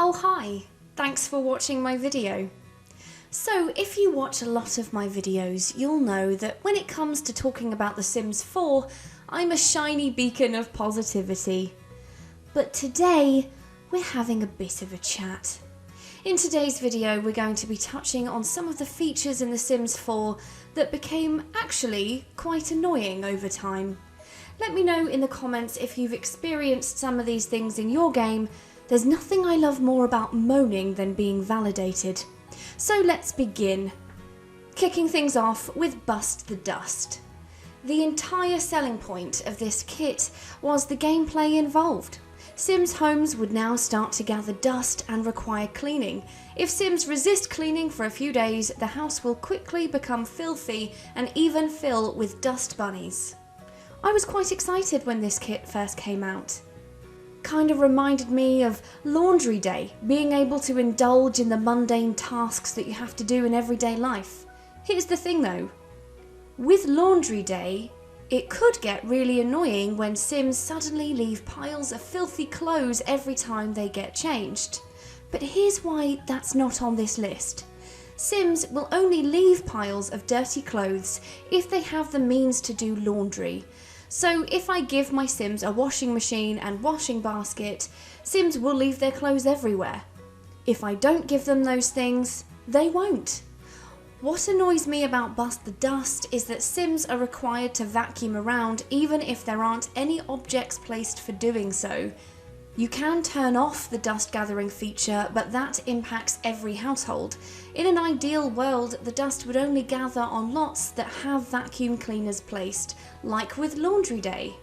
Oh hi, thanks for watching my video. So if you watch a lot of my videos, you'll know that when it comes to talking about The Sims 4, I'm a shiny beacon of positivity. But today, we're having a bit of a chat. In today's video, we're going to be touching on some of the features in The Sims 4 that became actually quite annoying over time. Let me know in the comments if you've experienced some of these things in your game. There's nothing I love more about moaning than being validated. So let's begin. Kicking things off with Bust the Dust. The entire selling point of this kit was the gameplay involved. Sims homes would now start to gather dust and require cleaning. If Sims resist cleaning for a few days, the house will quickly become filthy and even fill with dust bunnies. I was quite excited when this kit first came out. Kind of reminded me of laundry day, being able to indulge in the mundane tasks that you have to do in everyday life. Here's the thing though, with laundry day, it could get really annoying when Sims suddenly leave piles of filthy clothes every time they get changed. But here's why that's not on this list. Sims will only leave piles of dirty clothes if they have the means to do laundry. So if I give my Sims a washing machine and washing basket, Sims will leave their clothes everywhere. If I don't give them those things, they won't. What annoys me about Bust the Dust is that Sims are required to vacuum around even if there aren't any objects placed for doing so. You can turn off the dust gathering feature, but that impacts every household. In an ideal world, the dust would only gather on lots that have vacuum cleaners placed, like with laundry day.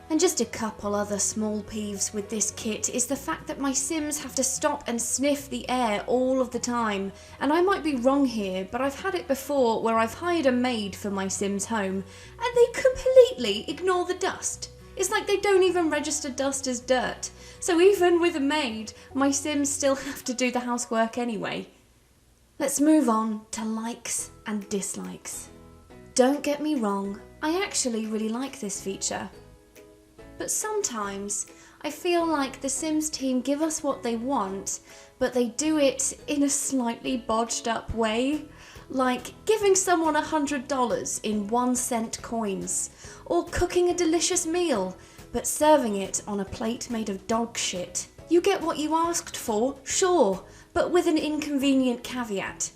And just a couple other small peeves with this kit is the fact that my Sims have to stop and sniff the air all of the time. And I might be wrong here, but I've had it before where I've hired a maid for my Sims home, and they completely ignore the dust. It's like they don't even register dust as dirt. So even with a maid, my Sims still have to do the housework anyway. Let's move on to likes and dislikes. Don't get me wrong, I actually really like this feature. But sometimes I feel like the Sims team give us what they want, but they do it in a slightly bodged up way. Like giving someone $100 in 1-cent coins, or cooking a delicious meal, but serving it on a plate made of dog shit. You get what you asked for, sure, but with an inconvenient caveat.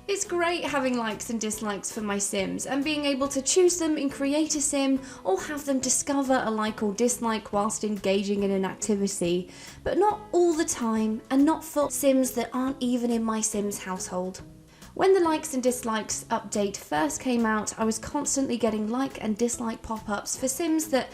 It's great having likes and dislikes for my Sims and being able to choose them in Create a Sim or have them discover a like or dislike whilst engaging in an activity, but not all the time and not for Sims that aren't even in my Sims household. When the likes and dislikes update first came out, I was constantly getting like and dislike pop-ups for Sims that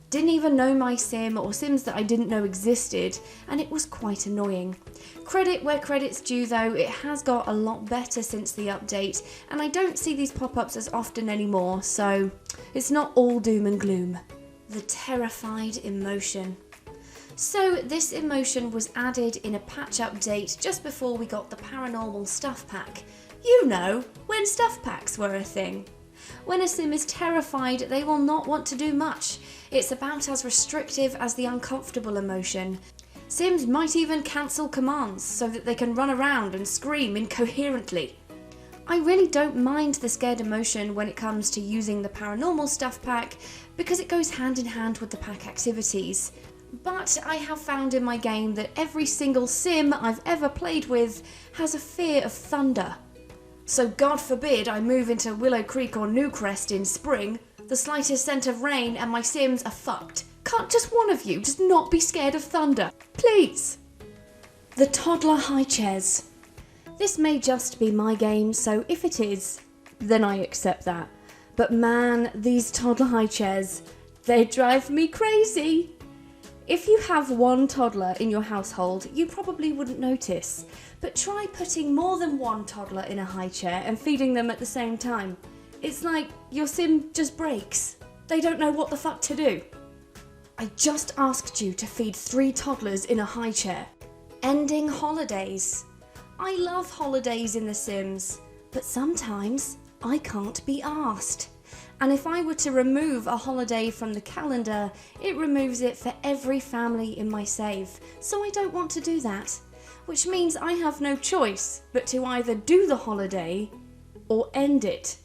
didn't even know my Sim or Sims that I didn't know existed, and it was quite annoying. Credit where credit's due though, it has got a lot better since the update, and I don't see these pop-ups as often anymore, so it's not all doom and gloom. The terrified emotion. So this emotion was added in a patch update just before we got the paranormal stuff pack. You know, when stuff packs were a thing. When a Sim is terrified, they will not want to do much. It's about as restrictive as the uncomfortable emotion. Sims might even cancel commands so that they can run around and scream incoherently. I really don't mind the scared emotion when it comes to using the paranormal stuff pack because it goes hand in hand with the pack activities. But I have found in my game that every single Sim I've ever played with has a fear of thunder. So God forbid I move into Willow Creek or Newcrest in spring, the slightest scent of rain and my Sims are fucked. Can't just one of you just not be scared of thunder? Please! The Toddler high chairs. This may just be my game, so if it is, then I accept that. But man, these toddler high chairs, they drive me crazy. If you have one toddler in your household, you probably wouldn't notice, but try putting more than one toddler in a high chair and feeding them at the same time. It's like your Sim just breaks. They don't know what the fuck to do. I just asked you to feed 3 toddlers in a high chair. Ending holidays. I love holidays in The Sims, but sometimes I can't be arsed. And if I were to remove a holiday from the calendar, it removes it for every family in my save. So I don't want to do that. Which means I have no choice but to either do the holiday or end it.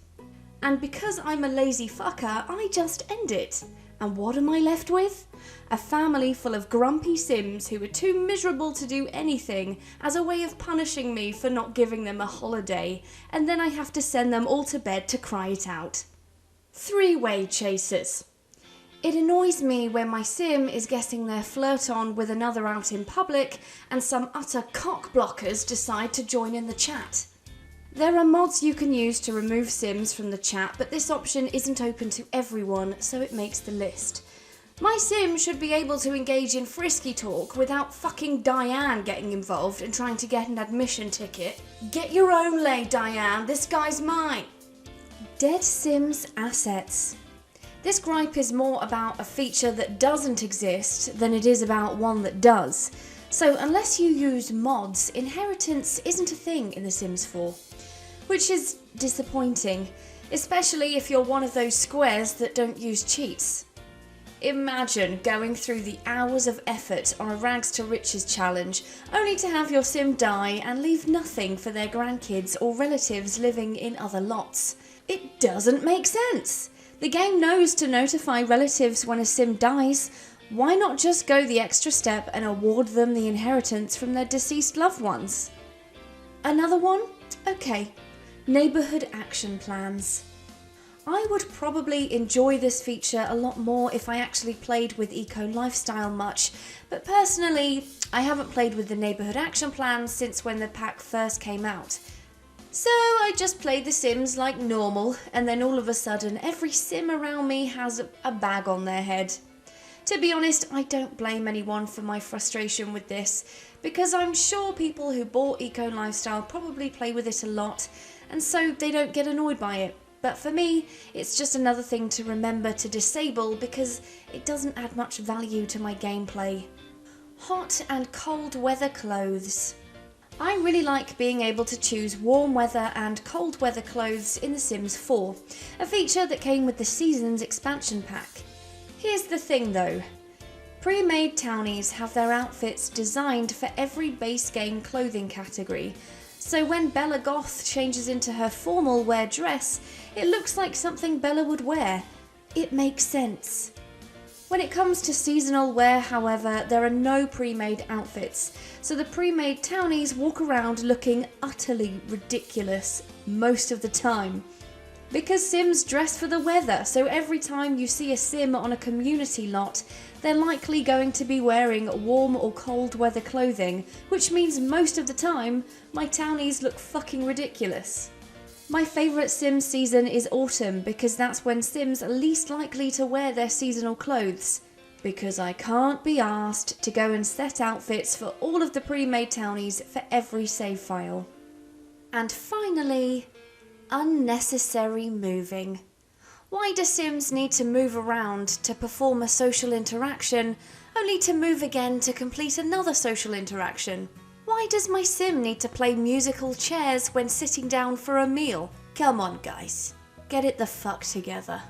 And because I'm a lazy fucker, I just end it. And what am I left with? A family full of grumpy Sims who are too miserable to do anything as a way of punishing me for not giving them a holiday, and then I have to send them all to bed to cry it out. Three-way chasers. It annoys me when my Sim is getting their flirt on with another out in public and some utter cock blockers decide to join in the chat. There are mods you can use to remove Sims from the chat, but this option isn't open to everyone, so it makes the list. My Sim should be able to engage in frisky talk without fucking Diane getting involved and trying to get an admission ticket. Get your own lay, Diane, this guy's mine. Dead Sims assets. This gripe is more about a feature that doesn't exist than it is about one that does. So unless you use mods, inheritance isn't a thing in The Sims 4. Which is disappointing, especially if you're one of those squares that don't use cheats. Imagine going through the hours of effort on a rags to riches challenge only to have your Sim die and leave nothing for their grandkids or relatives living in other lots. It doesn't make sense. The game knows to notify relatives when a Sim dies. Why not just go the extra step and award them the inheritance from their deceased loved ones? Another one? Okay. Neighbourhood action plans. I would probably enjoy this feature a lot more if I actually played with Eco Lifestyle much, but personally, I haven't played with the neighbourhood action plans since when the pack first came out. So I just played The Sims like normal, and then all of a sudden every Sim around me has a bag on their head. To be honest, I don't blame anyone for my frustration with this, because I'm sure people who bought Eco Lifestyle probably play with it a lot, and so they don't get annoyed by it. But for me, it's just another thing to remember to disable because it doesn't add much value to my gameplay. Hot and cold weather clothes. I really like being able to choose warm weather and cold weather clothes in The Sims 4, a feature that came with the Seasons expansion pack. Here's the thing though. Pre-made Townies have their outfits designed for every base game clothing category, so when Bella Goth changes into her formal wear dress, it looks like something Bella would wear. It makes sense. When it comes to seasonal wear, however, there are no pre-made outfits, so the pre-made Townies walk around looking utterly ridiculous most of the time. Because Sims dress for the weather, so every time you see a Sim on a community lot, they're likely going to be wearing warm or cold weather clothing, which means most of the time, my Townies look fucking ridiculous. My favourite Sims season is autumn because that's when Sims are least likely to wear their seasonal clothes. Because I can't be asked to go and set outfits for all of the pre-made Townies for every save file. And finally, unnecessary moving. Why do Sims need to move around to perform a social interaction, only to move again to complete another social interaction? Why does my Sim need to play musical chairs when sitting down for a meal? Come on guys, get it the fuck together.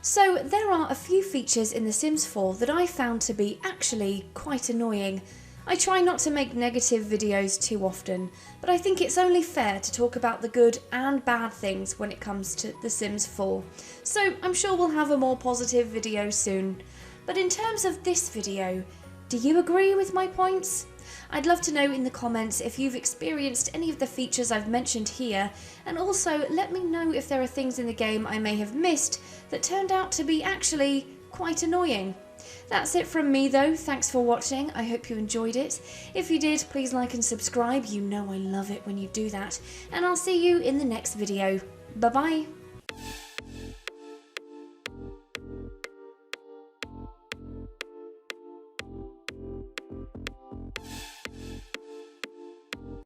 So there are a few features in The Sims 4 that I found to be actually quite annoying. I try not to make negative videos too often, but I think it's only fair to talk about the good and bad things when it comes to The Sims 4. So I'm sure we'll have a more positive video soon. But in terms of this video, do you agree with my points? I'd love to know in the comments if you've experienced any of the features I've mentioned here, and also let me know if there are things in the game I may have missed that turned out to be actually quite annoying. That's it from me though, thanks for watching, I hope you enjoyed it. If you did, please like and subscribe, you know I love it when you do that, and I'll see you in the next video. Bye bye!